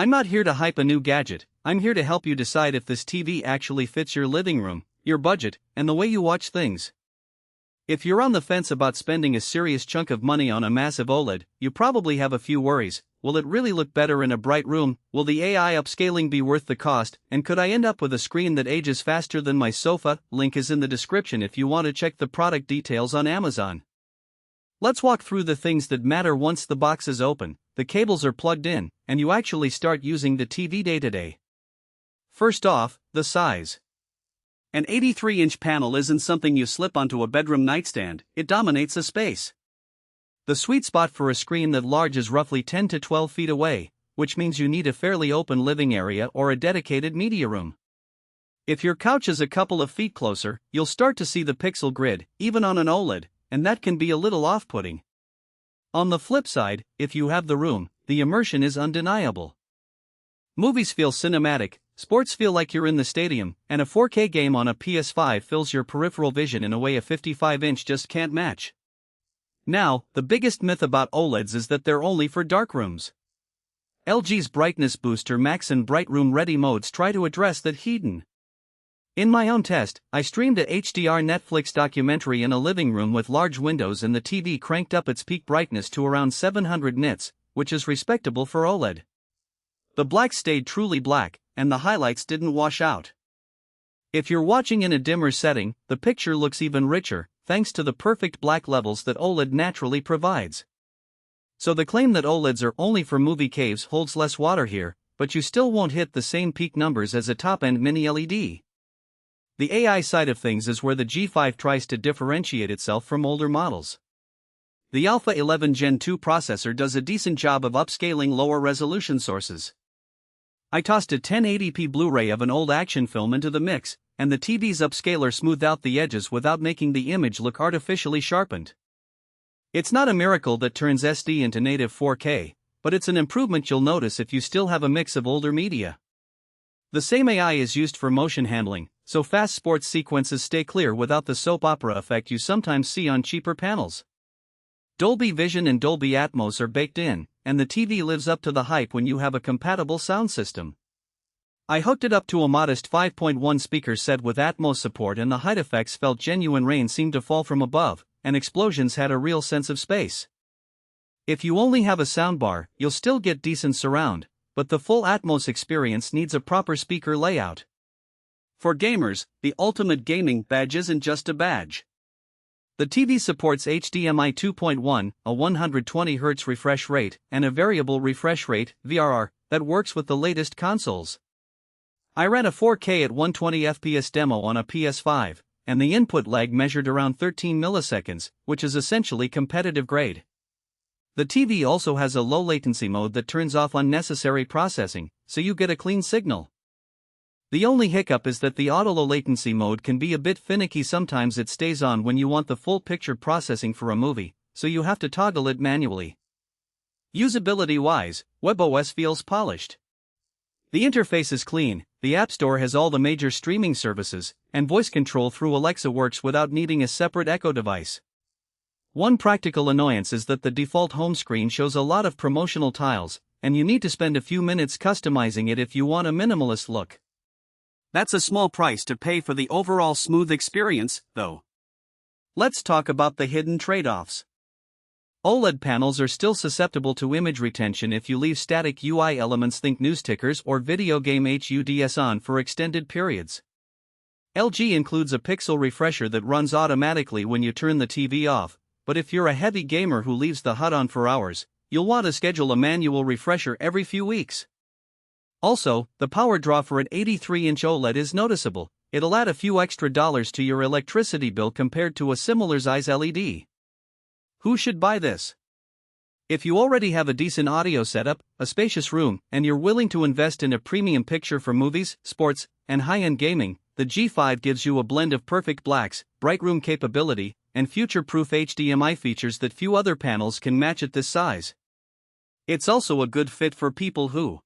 I'm not here to hype a new gadget, I'm here to help you decide if this TV actually fits your living room, your budget, and the way you watch things. If you're on the fence about spending a serious chunk of money on a massive OLED, you probably have a few worries. Will it really look better in a bright room? Will the AI upscaling be worth the cost? And could I end up with a screen that ages faster than my sofa? Link is in the description if you want to check the product details on Amazon. Let's walk through the things that matter once the box is open, the cables are plugged in, and you actually start using the TV day to day. First off, the size. An 83-inch panel isn't something you slip onto a bedroom nightstand, it dominates a space. The sweet spot for a screen that large is roughly 10 to 12 feet away, which means you need a fairly open living area or a dedicated media room. If your couch is a couple of feet closer, you'll start to see the pixel grid, even on an OLED, and that can be a little off-putting. On the flip side, if you have the room, the immersion is undeniable. Movies feel cinematic, sports feel like you're in the stadium, and a 4K game on a PS5 fills your peripheral vision in a way a 55-inch just can't match. Now, the biggest myth about OLEDs is that they're only for dark rooms. LG's Brightness Booster Max and Bright Room Ready modes try to address that hidden. In my own test, I streamed a HDR Netflix documentary in a living room with large windows and the TV cranked up its peak brightness to around 700 nits, which is respectable for OLED. The black stayed truly black, and the highlights didn't wash out. If you're watching in a dimmer setting, the picture looks even richer, thanks to the perfect black levels that OLED naturally provides. So the claim that OLEDs are only for movie caves holds less water here, but you still won't hit the same peak numbers as a top-end mini LED. The AI side of things is where the G5 tries to differentiate itself from older models. The Alpha 11 Gen 2 processor does a decent job of upscaling lower resolution sources. I tossed a 1080p Blu-ray of an old action film into the mix, and the TV's upscaler smoothed out the edges without making the image look artificially sharpened. It's not a miracle that turns SD into native 4K, but it's an improvement you'll notice if you still have a mix of older media. The same AI is used for motion handling, so fast sports sequences stay clear without the soap opera effect you sometimes see on cheaper panels. Dolby Vision and Dolby Atmos are baked in, and the TV lives up to the hype when you have a compatible sound system. I hooked it up to a modest 5.1 speaker set with Atmos support and the height effects felt genuine. Rain seemed to fall from above, and explosions had a real sense of space. If you only have a soundbar, you'll still get decent surround, but the full Atmos experience needs a proper speaker layout. For gamers, the ultimate gaming badge isn't just a badge. The TV supports HDMI 2.1, a 120Hz refresh rate, and a variable refresh rate, VRR, that works with the latest consoles. I ran a 4K at 120 FPS demo on a PS5, and the input lag measured around 13 milliseconds, which is essentially competitive grade. The TV also has a low latency mode that turns off unnecessary processing, so you get a clean signal. The only hiccup is that the auto low latency mode can be a bit finicky. Sometimes it stays on when you want the full picture processing for a movie, so you have to toggle it manually. Usability-wise, WebOS feels polished. The interface is clean, the App Store has all the major streaming services, and voice control through Alexa works without needing a separate Echo device. One practical annoyance is that the default home screen shows a lot of promotional tiles, and you need to spend a few minutes customizing it if you want a minimalist look. That's a small price to pay for the overall smooth experience, though. Let's talk about the hidden trade-offs. OLED panels are still susceptible to image retention if you leave static UI elements, think news tickers or video game HUDs on for extended periods. LG includes a pixel refresher that runs automatically when you turn the TV off, but if you're a heavy gamer who leaves the HUD on for hours, you'll want to schedule a manual refresher every few weeks. Also, the power draw for an 83-inch OLED is noticeable. It'll add a few extra dollars to your electricity bill compared to a similar size LED. Who should buy this? If you already have a decent audio setup, a spacious room, and you're willing to invest in a premium picture for movies, sports, and high-end gaming, the G5 gives you a blend of perfect blacks, bright room capability, and future-proof HDMI features that few other panels can match at this size. It's also a good fit for people who